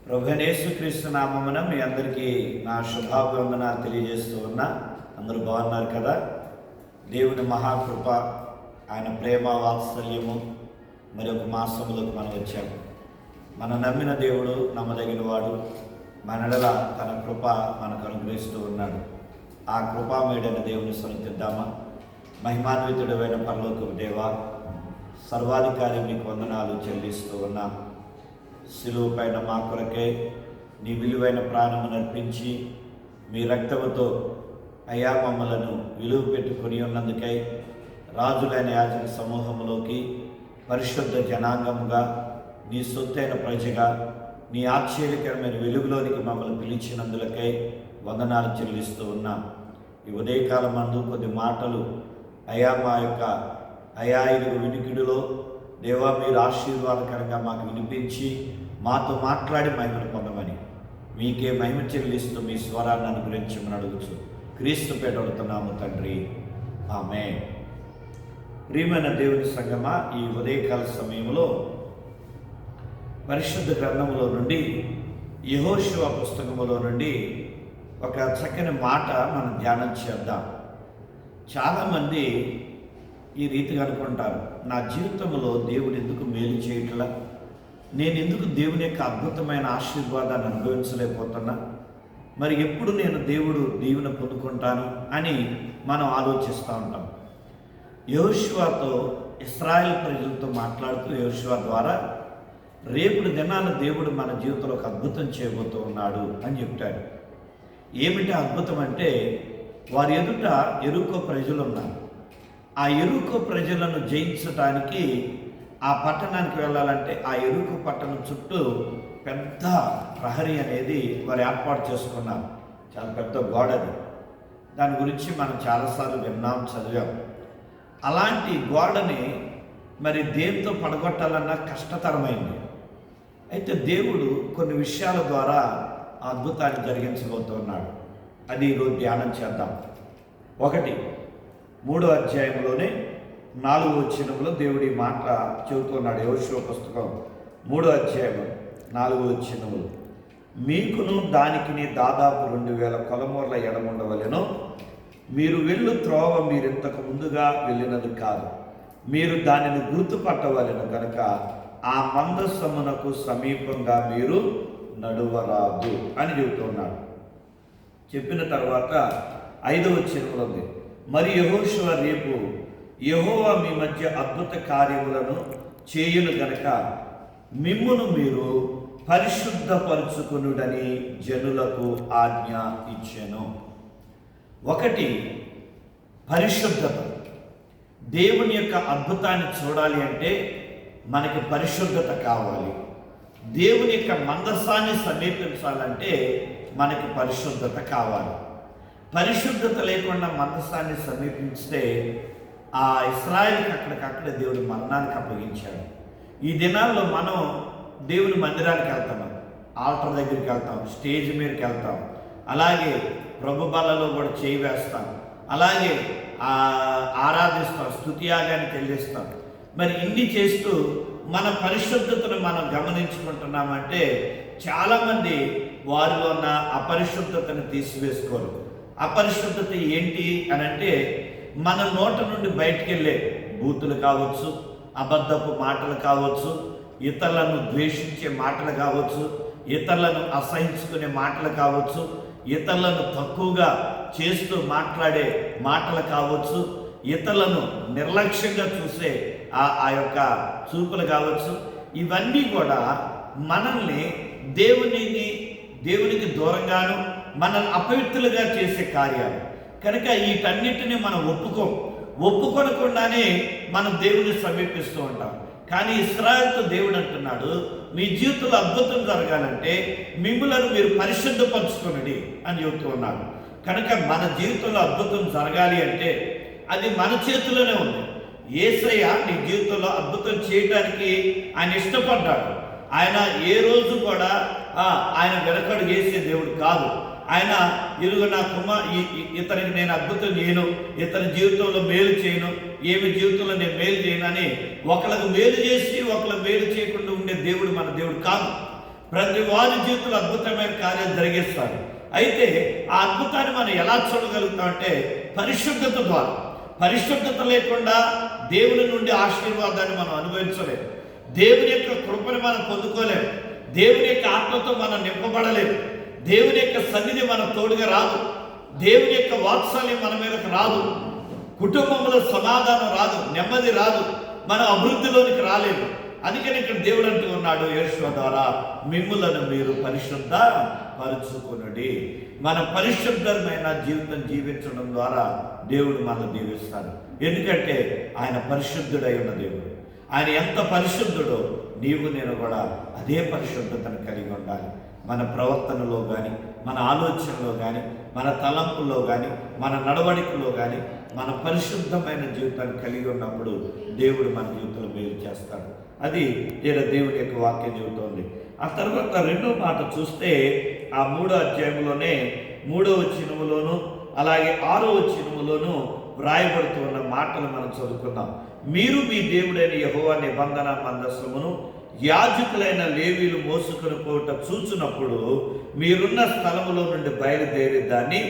ప్రభువైన యేసుక్రీస్తు నామమున మీ అందరికీ నా శుభాభివందనాలు తెలియజేస్తూ ఉన్నా. అందరూ బాగున్నారు కదా? దేవుని మహాకృప, ఆయన ప్రేమ వాత్సల్యము మరి ఒక మాసంలోకి మనం వచ్చాము. మనం నమ్మిన దేవుడు నమ్మదగిన వాడు. మనడల తన కృప మనకు అనుగ్రహిస్తూ ఉన్నాడు. ఆ కృపామేడైన దేవుని సన్నిధిద్దామా. మహిమాన్వితుడైన పరలోకపు దేవా, సర్వాధికారి మీకు వందనాలు చెల్లిస్తూ ఉన్నాం. శిలువ పైన మా కొరకే నీ విలువైన ప్రాణము నర్పించి మీ రక్తముతో అయా మమ్మలను విలువ పెట్టుకొని ఉన్నందుకై రాజులైన యాజక సమూహంలోకి పరిశుద్ధ జనాంగముగా నీ సొత్తైన ప్రజగా నీ ఆశ్చర్యకరమైన వెలుగులోనికి మమ్మల్ని పిలిచినందులకై వందనాలు చెల్లిస్తూ ఉన్నాం. ఈ ఉదయకాలం మందు కొద్ది మాటలు అయా మా యొక్క ఇరుగు వినికిడిలో దేవా మీరు ఆశీర్వాదకరంగా మాకు వినిపించి మాతో మాట్లాడి మహిమను పొందమని మీకే మహిమ చెల్లిస్తూ మీ స్వరాన్ని అనుగ్రహించమని అడుగుచు క్రీస్తు పేట అడుగుతున్నాము తండ్రి, ఆమేన్. ప్రియమైన దేవుని సంగమా, ఈ ఉదయకాల సమయంలో పరిశుద్ధ గ్రంథములో నుండి యెహోషువ పుస్తకములో నుండి ఒక చక్కని మాట మనం ధ్యానం చేద్దాం. చాలామంది ఈ రీతిగా అనుకుంటారు, నా జీవితంలో దేవుడు ఎందుకు మేలు చేయట్లా, నేను ఎందుకు దేవుని యొక్క అద్భుతమైన ఆశీర్వాదాన్ని అనుభవించలేకపోతున్నా, మరి ఎప్పుడు నేను దేవుడు దీవెన పొందుకుంటాను అని మనం ఆలోచిస్తూ ఉంటాం. యెహోషువతో ఇశ్రాయేల్ ప్రజలతో మాట్లాడుతూ యెహోషువ ద్వారా రేపటి దినాన దేవుడు మన జీవితంలో ఒక అద్భుతం చేయబోతూ ఉన్నాడు అని చెప్తాడు. ఏమిటి అద్భుతం అంటే, వారి ఎదుట యెరికో ప్రజలు ఉన్నారు. ఆ యెరికో ప్రజలను జయించడానికి ఆ పట్టణానికి వెళ్ళాలంటే ఆ యెరికో పట్టణం చుట్టూ పెద్ద ప్రహరీ అనేది వారు ఏర్పాటు చేసుకున్నారు. చాలా పెద్ద గోడది. దాని గురించి మనం చాలాసార్లు విన్నాం, చదివాం. అలాంటి గోడని మరి దేంతో పడగొట్టాలన్నా కష్టతరమైంది. అయితే దేవుడు కొన్ని విషయాల ద్వారా అద్భుతాన్ని జరిగించబోతున్నాడు. అది ఈరోజు ధ్యానం చేద్దాం. 3వ అధ్యాయంలోనే 4వ వచనంలో దేవుడి మాట చెబుతున్నాడు. యెహోషువ పుస్తకం 3వ అధ్యాయం 4వ వచనములు, మీకును దానికి దాదాపు 2000 కొలమూర్ల ఎడముండవలెను. మీరు వెళ్ళు త్రోవ మీరింతకు ముందుగా వెళ్ళినది కాదు, మీరు దానిని గుర్తుపట్టవలెను కనుక ఆ మందసమునకు సమీపంగా మీరు నడువరాదు అని చెబుతున్నాడు. చెప్పిన తర్వాత 5వ వచనంలో ఉంది, మరి యెహోషువ రేపు యెహోవా మీ మధ్య అద్భుత కార్యములను చేయును గనక మిమ్మును మీరు పరిశుద్ధపరుచుకునుడని జనులకు ఆజ్ఞ ఇచ్చెను. 1, పరిశుద్ధత. దేవుని యొక్క అద్భుతాన్ని చూడాలి అంటే మనకి పరిశుద్ధత కావాలి. దేవుని యొక్క మందసాన్ని సమీపించాలంటే మనకి పరిశుద్ధత కావాలి. పరిశుద్ధత లేకుండా మందసాన్ని సమీపిస్తే ఆ ఇశ్రాయేలుకి అక్కడికక్కడే దేవుడు మరణానికి అప్పగించాడు. ఈ దినాల్లో మనం దేవుని మందిరానికి వెళ్తాం, ఆల్టర్ దగ్గరికి వెళ్తాం, స్టేజ్ మీదకి వెళ్తాం, అలాగే ప్రభు బలలో కూడా చేయి వేస్తాం, అలాగే ఆరాధిస్తాం, స్తుతియాగానికి చెల్లిస్తాం. మరి ఇన్ని చేస్తూ మన పరిశుద్ధతను మనం గమనించుకుంటున్నామంటే చాలామంది వారిలో ఉన్న అపరిశుద్ధతను తీసివేసుకోరు. అపరిశుద్ధత ఏంటి అని అంటే, మన నోట నుండి బయటికి వెళ్ళే బూతులు కావచ్చు, అబద్ధపు మాటలు కావచ్చు, ఇతరులను ద్వేషించే మాటలు కావచ్చు, ఇతరులను అసహించుకునే మాటలు కావచ్చు, ఇతరులను తక్కువగా చేస్తూ మాట్లాడే మాటలు కావచ్చు, ఇతరులను నిర్లక్ష్యంగా చూసే ఆ యొక్క చూపులు కావచ్చు. ఇవన్నీ కూడా మనల్ని దేవునికి దూరంగాను మనల్ని అపవిత్రులుగా చేసే కార్యాలు. కనుక వీటన్నిటిని మనం ఒప్పుకొనకుండానే మనం దేవుని సమీపిస్తూ ఉంటాం. కానీ ఇశ్రాయేలుతో దేవుడు అంటున్నాడు, మీ జీవితంలో అద్భుతం జరగాలంటే మిమ్ములను మీరు పరిశుద్ధపరచుకునండి అని చెబుతూ ఉన్నాడు. కనుక మన జీవితంలో అద్భుతం జరగాలి అంటే అది మన చేతిలోనే ఉంది. యేసయ్య నీ జీవితంలో అద్భుతం చేయడానికి ఆయన ఇష్టపడ్డాడు. ఆయన ఏ రోజు కూడా ఆయన వెనకడుగు వేసే దేవుడు కాదు. ఆయన ఇరుగు నా ఇతనికి నేను అద్భుతం చేయను, ఇతని జీవితంలో మేలు చేయను, ఏమి జీవితంలో నేను మేలు చేయను అని ఒకళ్ళకు మేలు చేసి ఒకళ్ళకు మేలు చేయకుండా ఉండే దేవుడు మన దేవుడు కాదు. ప్రతి వారి జీవితంలో అద్భుతమైన కార్యాలు జరిగిస్తారు. అయితే ఆ అద్భుతాన్ని మనం ఎలా చూడగలుగుతాం అంటే పరిశుద్ధత ద్వారా. పరిశుద్ధత లేకుండా దేవుని నుండి ఆశీర్వాదాన్ని మనం అనుభవించలేము. దేవుని యొక్క కృపను మనం పొందుకోలేము. దేవుని యొక్క ఆత్మతో మనం నింపబడలేము. దేవుని యొక్క సన్నిధి మన తోడుగా రాదు. దేవుని యొక్క వాత్సల్యం మన మీదకి రాదు. కుటుంబంలో సమాధానం రాదు, నెమ్మది రాదు, మన అభివృద్ధిలోనికి రాలేము. అందుకని ఇక్కడ దేవుడు అంటూ ఉన్నాడు యేషువ ద్వారా, మిమ్ములను మీరు పరిశుద్ధ పరుచుకొనుడి. మన పరిశుద్ధమైన జీవితం జీవించడం ద్వారా దేవుడు మనల్ని దీవిస్తాడు. ఎందుకంటే ఆయన పరిశుద్ధుడై ఉన్న దేవుడు. ఆయన ఎంత పరిశుద్ధుడో నీవు నేను కూడా అదే పరిశుద్ధతను కలిగి ఉండాలి. మన ప్రవర్తనలో కానీ, మన ఆలోచనలో కానీ, మన తలంపుల్లో కానీ, మన నడవడికలో కానీ మన పరిశుద్ధమైన జీవితాన్ని కలిగి ఉన్నప్పుడు దేవుడు మన జీవితంలో మేలు చేస్తాడు. అది దేవుని యొక్క వాక్యం చెబుతోంది. ఆ తర్వాత రెండో మాట చూస్తే ఆ 3వ అధ్యాయంలోనే 3వ వచనములోను అలాగే 6వ వచనములోను వ్రాయబడుతున్న మాటలు మనం చదువుకుందాం. మీరు మీ దేవుడైన యెహోవా నిబంధన మందసమును యాజకులైన లేవీలు మోసుకొని పోవుట చూచినప్పుడు మీరున్న స్థలములో నుండి బయలుదేరి దాన్ని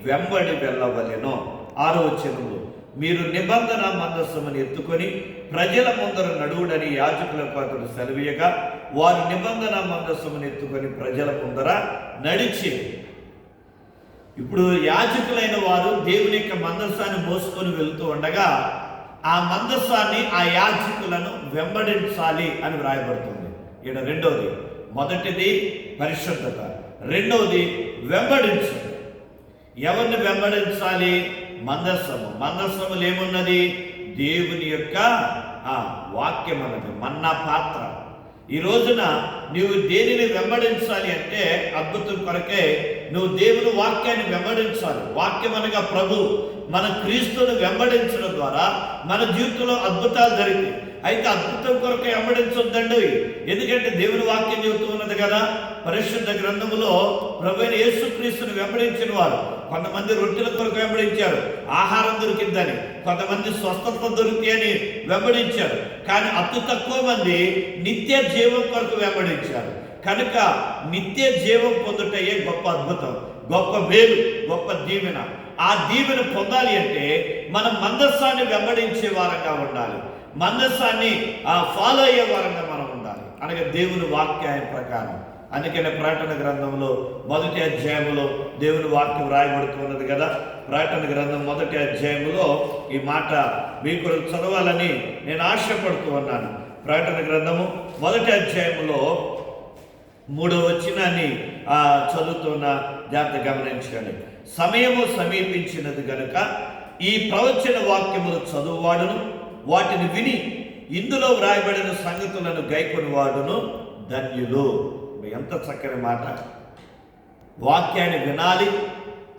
వెంబడి వెళ్ళవలెను. 6వ వచనములో మీరు నిబంధన మందసమును ఎత్తుకొని ప్రజల ముందర నడువుడని యాజకులకు అతడు సెలవీయగా వారు నిబంధన మందసమును ఎత్తుకొని ప్రజల ముందర నడిచి. ఇప్పుడు యాజకులైన వారు దేవుని యొక్క మందసాన్ని మోసుకొని వెళుతూ ఉండగా ఆ మందసాన్ని, ఆ యాజకులను వెంబడించాలి అని వ్రాయబడుతుంది. ఇక్కడ రెండవది, మొదటిది పరిశుద్ధత, రెండవది వెంబడించాలి. ఎవరిని వెంబడించాలి? మందస్సము. మందస్సములు ఏమున్నది? దేవుని యొక్క వాక్యం అన్నది, మన్నా పాత్ర. ఈ రోజున నువ్వు దేనిని వెంబడించాలి అంటే అద్భుతం కొరకే నువ్వు దేవుని వాక్యాన్ని వెంబడించాలి. వాక్యం అనగా ప్రభు, మన క్రీస్తును వెంబడించడం ద్వారా మన జీవితంలో అద్భుతాలు జరిగాయి. అయితే అద్భుతం కొరకు వెంబడించొద్దండి. ఎందుకంటే దేవుని వాక్యం చెబుతూ ఉన్నది కదా, పరిశుద్ధ గ్రంథములో ప్రభువైన యేసుక్రీస్తును వెంబడించిన వారు కొంతమంది రొట్టెల కొరకు వెంబడించారు, ఆహారం దొరికిందని. కొంతమంది స్వస్థత దొరికి అని వెంబడించారు. కానీ అతి తక్కువ మంది నిత్య జీవం కొరకు వెంబడించారు. కనుక నిత్య జీవం పొందుటయే గొప్ప అద్భుతం, గొప్ప మేలు, గొప్ప దీవెన. ఆ దీవెన పొందాలి అంటే మనం మందస్సాన్ని వెంబడించే వారంగా ఉండాలి. మందస్సాన్ని ఫాలో అయ్యే వారంగా మనం ఉండాలి, అనగా దేవుని వాక్యాన్ని ప్రకారం. అందుకనే ప్రకటన గ్రంథంలో 1వ అధ్యాయంలో దేవుని వాక్యం రాయబడుతున్నది కదా. ప్రకటన గ్రంథం 1వ అధ్యాయంలో ఈ మాట మీకు చదవాలని నేను ఆశపడుతూ ఉన్నాను. ప్రకటన గ్రంథము 1వ అధ్యాయంలో 3వ వచనాన్ని చదువుతున్న జాగ్రత్త గమనించండి. సమయము సమీపించినది గనుక ఈ ప్రవచన వాక్యములు చదువువాడును వాటిని విని ఇందులో వ్రాయబడిన సంగతులను గైకొని వాడును ధన్యులు. ఎంత చక్కని మాట! వాక్యాన్ని వినాలి,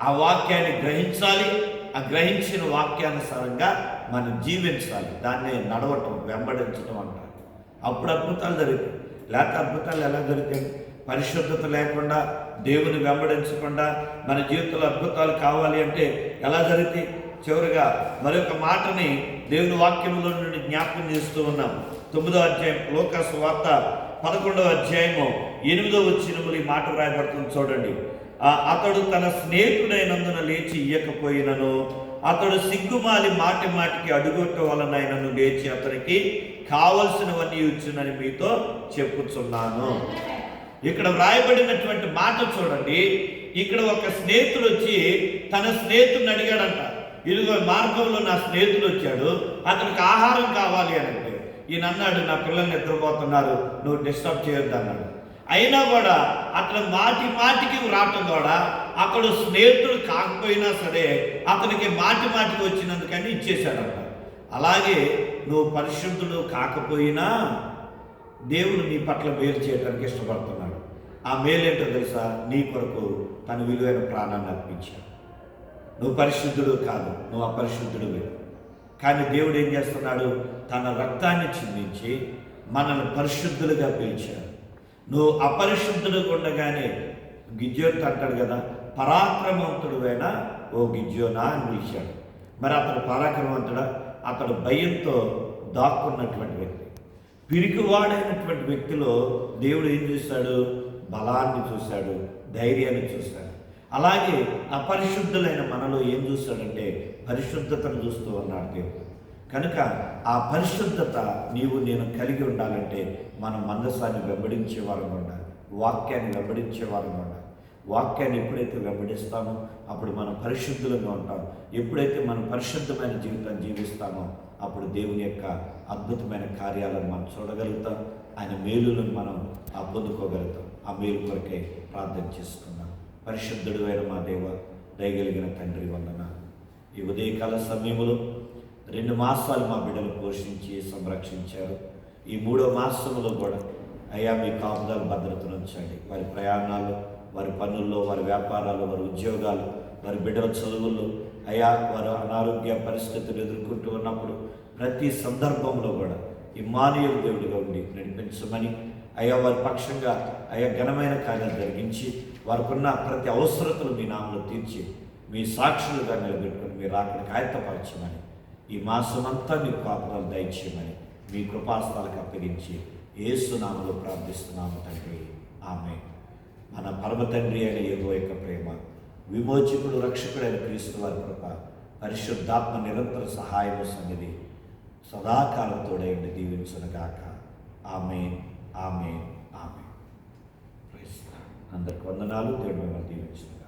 ఆ వాక్యాన్ని గ్రహించాలి, ఆ గ్రహించిన వాక్యానుసారంగా మనం జీవించాలి. దాన్నే నడవటం, వెంబడించడం అంటారు. అప్పుడు అద్భుతాలు జరుగుతాయి. లేకపోతే అద్భుతాలు ఎలా జరుగుతాయి? పరిశుద్ధత లేకుండా, దేవుని వెంబడించకుండా మన జీవితంలో అద్భుతాలు కావాలి అంటే ఎలా జరుగుతాయి? చివరిగా మరొక మాటని దేవుని వాక్యంలో నుండి జ్ఞాపకం చేస్తూ ఉన్నాం. 9వ అధ్యాయం లూకా సువార్త 11వ అధ్యాయము 8వ వచనములు ఈ మాట రాయబడుతుంది చూడండి. అతడు తన స్నేహితుడైనందున లేచి ఇయ్యకపోయినను అతడు సిగ్గుమాలి మాటి మాటికి అడుగుట వలనైనను లేచి అతనికి కావలసినవన్నీ ఇచ్చునని మీతో చెప్పుచున్నాను. ఇక్కడ వ్రాయబడినటువంటి మాట చూడండి. ఇక్కడ ఒక స్నేహితుడు వచ్చి తన స్నేహితుడిని అడిగాడంట, ఇదిగో మార్గంలో నా స్నేహితుడు వచ్చాడు, అతనికి ఆహారం కావాలి అని. ఈయన అన్నాడు, నా పిల్లలు నిద్రపోతున్నారు, నువ్వు డిస్టర్బ్ చేయొద్దు అన్నాడు. అయినా కూడా అతను మాటి మాటికి రావటం ద్వారా అతడు స్నేహితుడు కాకపోయినా సరే అతనికి మాటి మాటికి వచ్చినందుకని ఇచ్చేశాడంట. అలాగే నువ్వు పరిశుద్ధుడు కాకపోయినా దేవుడు నీ పట్ల మేలు చేయడానికి ఇష్టపడుతున్నాడు. ఆ మేలేంటో తెలుసా? నీ కొరకు తన విలువైన ప్రాణాన్ని అర్పించాడు. నువ్వు పరిశుద్ధుడు కాదు, నువ్వు అపరిశుద్ధుడివే. కానీ దేవుడు ఏం చేస్తున్నాడు? తన రక్తాన్ని చిందించి మనల్ని పరిశుద్ధులుగా పిలిచాడు. నువ్వు అపరిశుద్ధుడు ఉండగానే గిద్యోను అంటాడు కదా, పరాక్రమవంతుడువైనా ఓ గిద్యోనా అని పిలిచాడు. మరి అతడు పరాక్రమవంతుడా? అతడు భయంతో దాక్కున్నటువంటి వ్యక్తి. పిరికివాడైనటువంటి వ్యక్తిలో దేవుడు ఏం చూశాడు? బలాన్ని చూశాడు, ధైర్యాన్ని చూశాడు. అలాగే అపరిశుద్ధులైన మనలో ఏం చూశాడంటే పరిశుద్ధతను చూస్తూ ఉన్నాడు దేవుడు. కనుక ఆ పరిశుద్ధత నీవు నేను కలిగి ఉండాలంటే మనం మందసాన్ని వెంబడించే వారంగా ఉండాలి, వాక్యాన్ని వెంబడించే వారంగా ఉండాలి. వాక్యాన్ని ఎప్పుడైతే వెంబడిస్తామో అప్పుడు మనం పరిశుద్ధులుగా ఉంటాం. ఎప్పుడైతే మనం పరిశుద్ధమైన జీవితాన్ని జీవిస్తామో అప్పుడు దేవుని యొక్క అద్భుతమైన కార్యాలను మనం చూడగలుగుతాం. ఆయన మేలులను మనం పొందుకోగలుగుతాం. ఆ మేలు కొరకే ప్రార్థన చేసుకుందాం. పరిశుద్ధుడు అయిన మా దేవ, దయగలిగిన తండ్రి వందనాలు. ఈ ఉదయకాల సమయంలో 2 మాసాలు మా బిడ్డలు పోషించి సంరక్షించారు. ఈ 3వ మాసంలో కూడా అయ్యా మీ కాపుదల భద్రతను ఉంచండి. వారి ప్రయాణాలు, వారి పనుల్లో, వారి వ్యాపారాలు, వారి ఉద్యోగాలు, వారి బిడ్డల చదువుల్లో అయ్యా వారు అనారోగ్య పరిస్థితులు ఎదుర్కొంటూ ఉన్నప్పుడు ప్రతి సందర్భంలో కూడా ఇమ్మానుయేలు దేవుడిగా ఉండి నడిపించమని అయ్యా వారి పక్షంగా అయ్యా ఘనమైన కార్యాలు జరిగించి వారికున్న ప్రతి అవసరతలు మీ నామలో తీర్చి మీ సాక్షులుగా నిలబెట్టుకుని మీరు అక్కడికి ఆయత్తపరచమని, ఈ మాసమంతా మీ కాపుదలు దయచేయమని మీ కృపాస్థాలకు అప్పగించి యేసు నామములో ప్రార్థిస్తున్నాము తండ్రి. ఆమేన్. మన పరమ తండ్రి అయిన యెహోవా యొక్క ప్రేమ, విమోచకుడు రక్షకుడైన క్రీస్తు వారి కృప, పరిశుద్ధాత్మ నిరంతర సహాయము సన్నిధి సదాకాలం తోడైండి దీవించునుగాక. ఆమేన్, ఆమేన్, ఆమేన్. అందరికి వందనాలు. దేవుడు మిమ్మల్ని దీవించునుగాక.